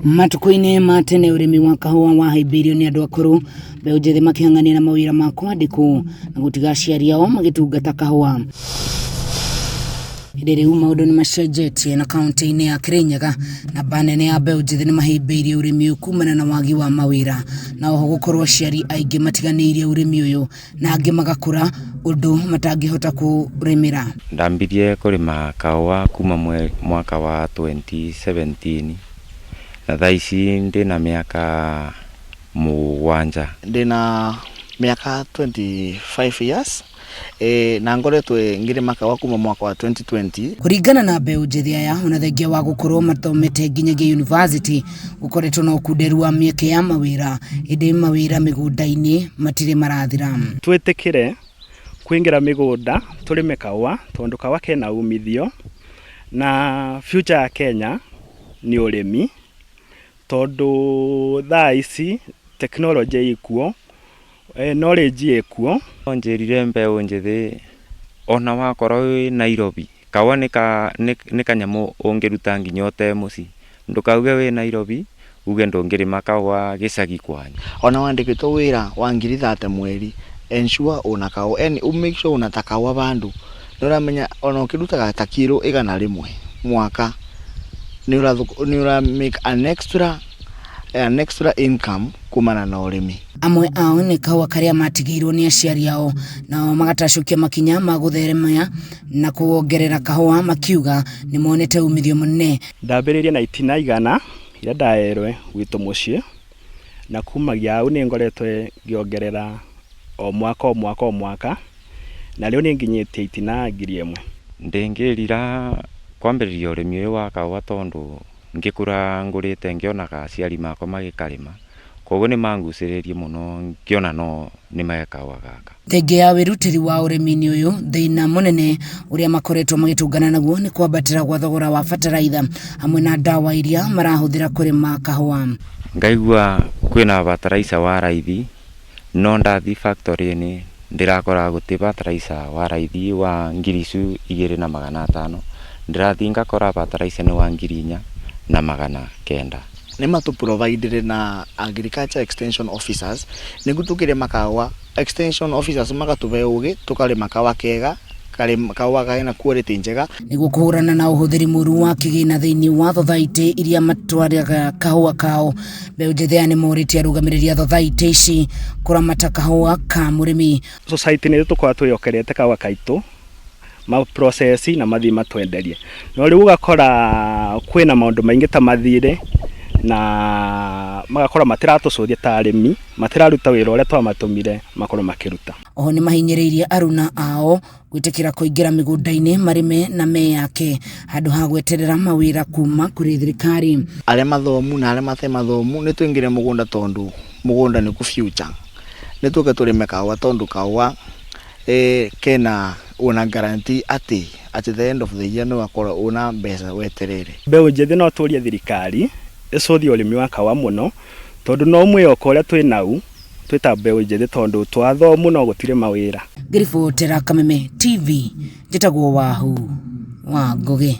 Matuko-inĩ ma tene ũrĩmi wa kahũa wahĩmbĩirio nĩ andũ akũrũ, mbeũ njĩthĩ makĩhang'ania na mawĩra ma kwandĩkwo na gũtiga aciari ao magĩtungata kahũa. Hĩndĩ rĩu maũndũ nĩ macenjetie na kaunti-inĩ ya Kirinyaga, namba nene ya mbeũ njĩthĩ nĩ mahĩmbĩirie ũrĩmi ũyũ kumana na wagi wa mawĩra, na oho gũkorwo aciari aingĩ matiganĩirie ũrĩmi ũyũ na angĩ magakũra ũndũ matangĩhota kũrĩmĩra. Ndambirie kũrĩma kahũa kuma mwaka wa 2017 na thaa ici ndĩna mĩaka 7. Ndĩna mĩaka 25 years. Na ngoretwo ngĩrĩma kahũa kuma mwaka wa 2020. Kũringana na mbeũ njĩthĩ aya, ona thengia wa gũkorwo mathomete nginyagia university, gũkoretwo na ũkunderu wa mĩeke ya mawĩra, ĩndĩ mawĩra mĩgũnda-inĩ matirĩ marathira. Twĩtĩkĩre kwĩngĩra mĩgũnda tũrĩme kahũa tondũ kahũa kena umithio, na future ya Kenya nĩ ũrĩmi, tondũ thaa ici tekinoronjĩ ikuo, knowledge ikuo. Njĩrire mbeũ njĩthĩ ona wakorwo wĩ Nairobi, kahũa nĩ kanyamũ ũngĩruta nginya ũte mũciĩ. Ndũkauge wĩ Nairobi uge ndũngĩrĩma kahũa gĩcagi kwanyu. Ona wandĩkĩtwo wĩra wa 30 mweri, ensure una kahũa, make sure una ta kahũa bandu. Nĩũramenya ona ũkĩrutaga ta kilo 100 mwaka, nĩũra make an extra income kumana na ũrĩmi. Amwe ao nĩ kahũa karĩa matigĩirwo nĩ aciari ao, nao magatacokia makinya ma gũtheremia na kuongerera kahũa, makiuga nĩ monete umithio mũnene. Ndambĩrĩirie na itina igana iria ndaerwe gwitũ mũciĩ, na kumagia hau nĩ ngoretwo ngĩongerera o mwaka, na rĩu nĩ nginyĩtie itina 1000. Ndĩngĩrira kwambĩrĩria ũrĩmi ũyũ wa kahũa tondũ ngĩkũra ngũrĩte ngĩonaga aciari makwa magĩkarĩma, koguo nĩ mangucĩrĩirie mũno, ngĩona no nĩ kahũa gaka. Thengia ya wĩrutĩri wa ũrĩmi-inĩ ũyũ, thĩna mũnene ũrĩa makoretwo magĩtũngana naguo nĩ kwambatĩra gwa thogora wa bataraitha hamwe na ndawa iria marahũthĩra kũrĩma kahũa. Ngaigua kwĩna bataraica wa raithi, no ndathi factory-inĩ ndĩrakora gũtĩ bataraica wa raithi wa 2500. Ndĩrathi ngakora bataraica nĩ wa 4900. Nĩ matũprovidere na agriculture extension officers, nĩguo tũkĩrĩma kahũa, extension officers magatũbe ũgĩ tũkarĩma kahũa kega, kahũa kena quality njega, nĩguo kũhũrana na ũhũthĩri mũru wa kĩgĩna thĩinĩ wa thothaitĩ iria matwaraga kahũa kao. Mbeũ njĩthĩ nĩ morĩtie arũgamĩrĩri a thothaitĩ ici kũramata kahũa ka mũrĩmi. Society nĩ tũkoragwo twĩyokerete kahũa kaitũ ma process na mathi matwenderie, no rĩu ũgakora kwĩna maũndũ maingĩ ta mathire na magakora matiratũcũthia ta arĩmi, matiraruta wĩra ũrĩa twamatũmire makorwo makĩruta. Oho nĩ mahinyĩrĩirie aruna ao gwĩtĩkĩra kũingĩra mĩgũnda-inĩ marĩme na meyake handũ ha gweterera mawĩra kuma kũrĩ thirikari. Arĩa mathomu na arĩa matarĩ mathomu nĩ twĩngĩre mũgũnda tondũ mũgũnda nĩ ku future. Nĩ tũke tũrĩme kahũa tondũ kahũa kena una guarantee at the end of the year no akora una mbeca weterere. Mbeũ njĩthĩ no tũrie thirikari ĩcũthie ũrĩmi wa kahũa mũno, tondũ no mwĩyoko ũrĩa twĩ nau twĩta mbeũ njĩthĩ tondũ twathomu no gũtirĩ mawĩra. Ngĩribotera Kameme TV, njĩtagwo Wahu wa Ngũgĩ.